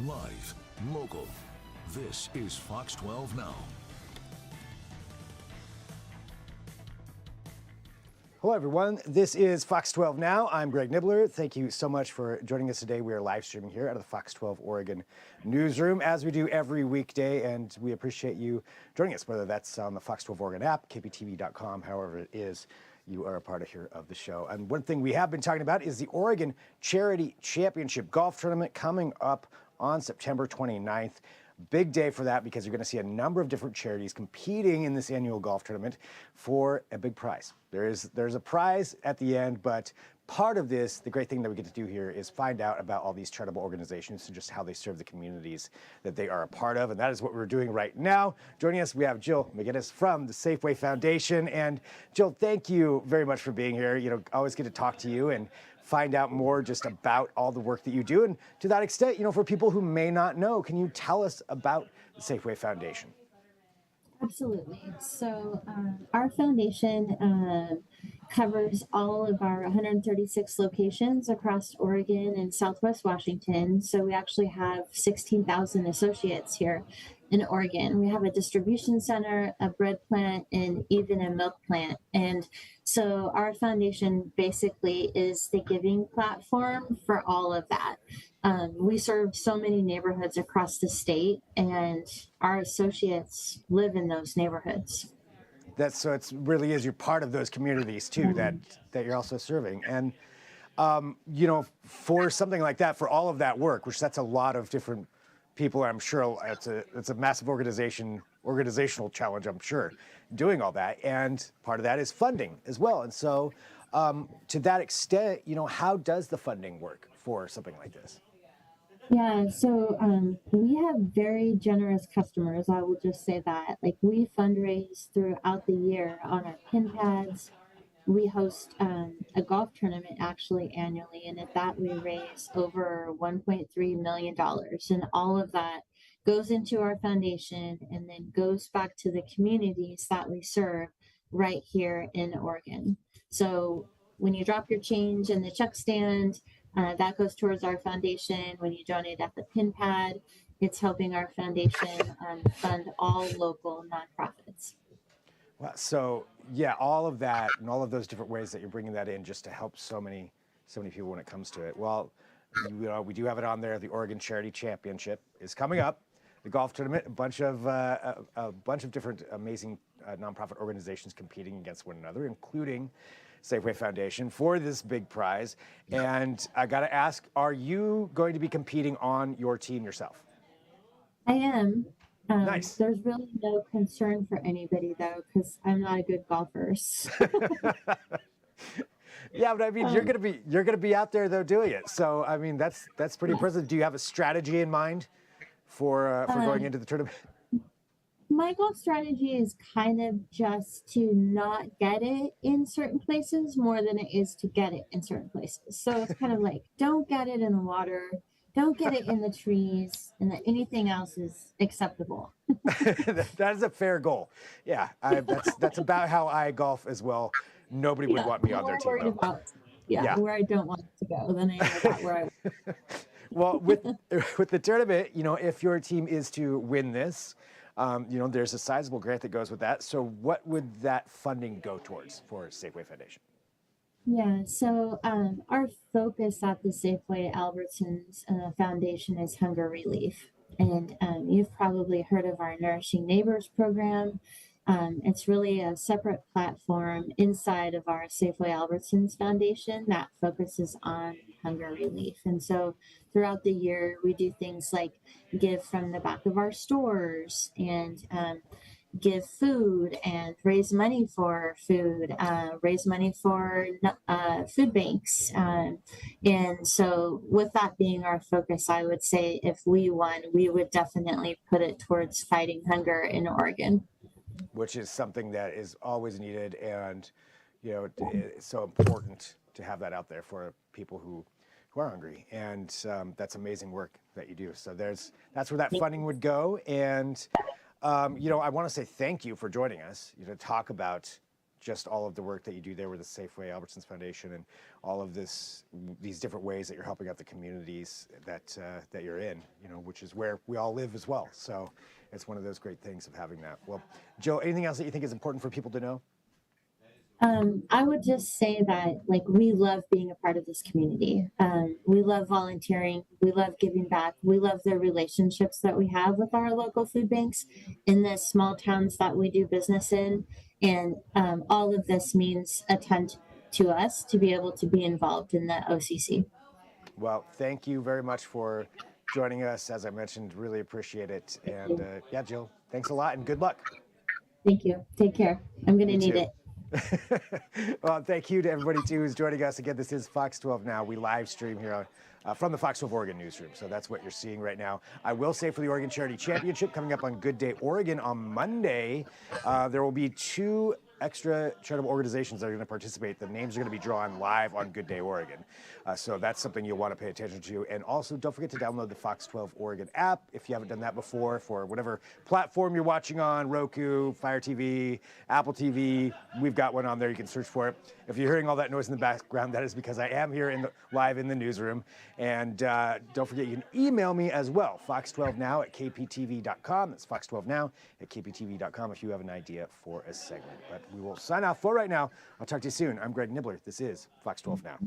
Live, local. This is Fox 12 Now. Hello, everyone. This is Fox 12 Now. I'm Greg Nibbler. Thank you so much for joining us today. We are live streaming here out of the Fox 12 Oregon newsroom, as we do every weekday, and we appreciate you joining us, whether that's on the Fox 12 Oregon app, kptv.com, however it is you are a part of here of the show. And one thing we have been talking about is the Oregon Charity Championship Golf Tournament coming up on September 29th. Big day for that because you're going to see a number of different charities competing in this annual golf tournament for a big prize. There's a prize at the end, but part of this, the great thing that we get to do here is find out about all these charitable organizations and just how they serve the communities that they are a part of, and that is what we're doing right now. Joining us, we have Jill McGinnis from the Safeway Foundation. And Jill, thank you very much for being here. You know, always get to talk to you and find out more just about all the work that you do. And to that extent, you know, for people who may not know, can you tell us about the Safeway Foundation? Absolutely. So our foundation covers all of our 136 locations across Oregon and Southwest Washington. So we actually have 16,000 associates here in Oregon. We have a distribution center, a bread plant, and even a milk plant. And so our foundation basically is the giving platform for all of that. We serve so many neighborhoods across the state, and our associates live in those neighborhoods. So it's really is you're part of those communities too that you're also serving. And you know, for something like that, for all of that work, which that's a lot of different people, I'm sure it's a massive organizational challenge, I'm sure, doing all that. And part of that is funding as well. And so to that extent, you know, how does the funding work for something like this? Yeah, so we have very generous customers. I will just say that. Like, we fundraise throughout the year on our pin pads. We host a golf tournament actually annually, and at that we raise over $1.3 million. And all of that goes into our foundation and then goes back to the communities that we serve right here in Oregon. So when you drop your change in the check stand, that goes towards our foundation. When you donate at the pin pad, it's helping our foundation fund all local nonprofits. Well, so yeah, all of that and all of those different ways that you're bringing that in just to help so many people when it comes to it. Well, you know, we do have it on there. The Oregon Charity Championship is coming up. The golf tournament, a bunch of different amazing nonprofit organizations competing against one another, including Safeway Foundation for this big prize. And I got to ask, are you going to be competing on your team yourself? I am. Nice. There's really no concern for anybody though, because I'm not a good golfer. Yeah, but I mean, you're gonna be out there though doing it. So I mean, that's pretty impressive. Do you have a strategy in mind for going into the tournament? My golf strategy is kind of just to not get it in certain places more than it is to get it in certain places. So it's kind of like, don't get it in the water, don't get it in the trees, and that anything else is acceptable. That is a fair goal. Yeah, that's about how I golf as well. Nobody would want me on their team. Where I don't want it to go, then I am about where I. Well, with the tournament, you know, if your team is to win this, you know, there's a sizable grant that goes with that. So what would that funding go towards for Safeway Foundation? Yeah, so our focus at the Safeway Albertsons Foundation is hunger relief. And you've probably heard of our Nourishing Neighbors program. It's really a separate platform inside of our Safeway Albertsons Foundation that focuses on hunger relief. And so throughout the year, we do things like give from the back of our stores and give food and raise money for food, raise money for food banks. And so with that being our focus, I would say if we won, we would definitely put it towards fighting hunger in Oregon. Which is something that is always needed, and you know, it's so important to have that out there for people who are hungry, and that's amazing work that you do. So that's where that funding would go. And you know, I want to say thank you for joining us, you know, to talk about just all of the work that you do there with the Safeway Albertsons Foundation and all of these different ways that you're helping out the communities that you're in, which is where we all live as well. So it's one of those great things of having that. Well, Jill, anything else that you think is important for people to know? I would just say that, like, we love being a part of this community. We love volunteering. We love giving back. We love the relationships that we have with our local food banks in the small towns that we do business in. And all of this means a ton to us to be able to be involved in the OCC. Well, thank you very much for joining us. As I mentioned, really appreciate it. And yeah, Jill, thanks a lot and good luck. Thank you. Take care. I'm going to need too. it. Well, thank you to everybody too who's joining us. Again, this is Fox 12 Now. We live stream here from the Fox 12 Oregon newsroom. So that's what you're seeing right now. I will say for the Oregon Charity Championship coming up on Good Day Oregon on Monday, there will be 2 extra charitable organizations that are going to participate. The names are going to be drawn live on Good Day Oregon. So that's something you'll want to pay attention to. And also don't forget to download the Fox 12 Oregon app if you haven't done that before for whatever platform you're watching on, Roku, Fire TV, Apple TV. We've got one on there. You can search for it. If you're hearing all that noise in the background, that is because I am here live in the newsroom. And don't forget, you can email me as well, fox12now@kptv.com. That's fox12now@kptv.com if you have an idea for a segment. But we will sign off for right now. I'll talk to you soon. I'm Greg Nibbler. This is Fox 12 Now.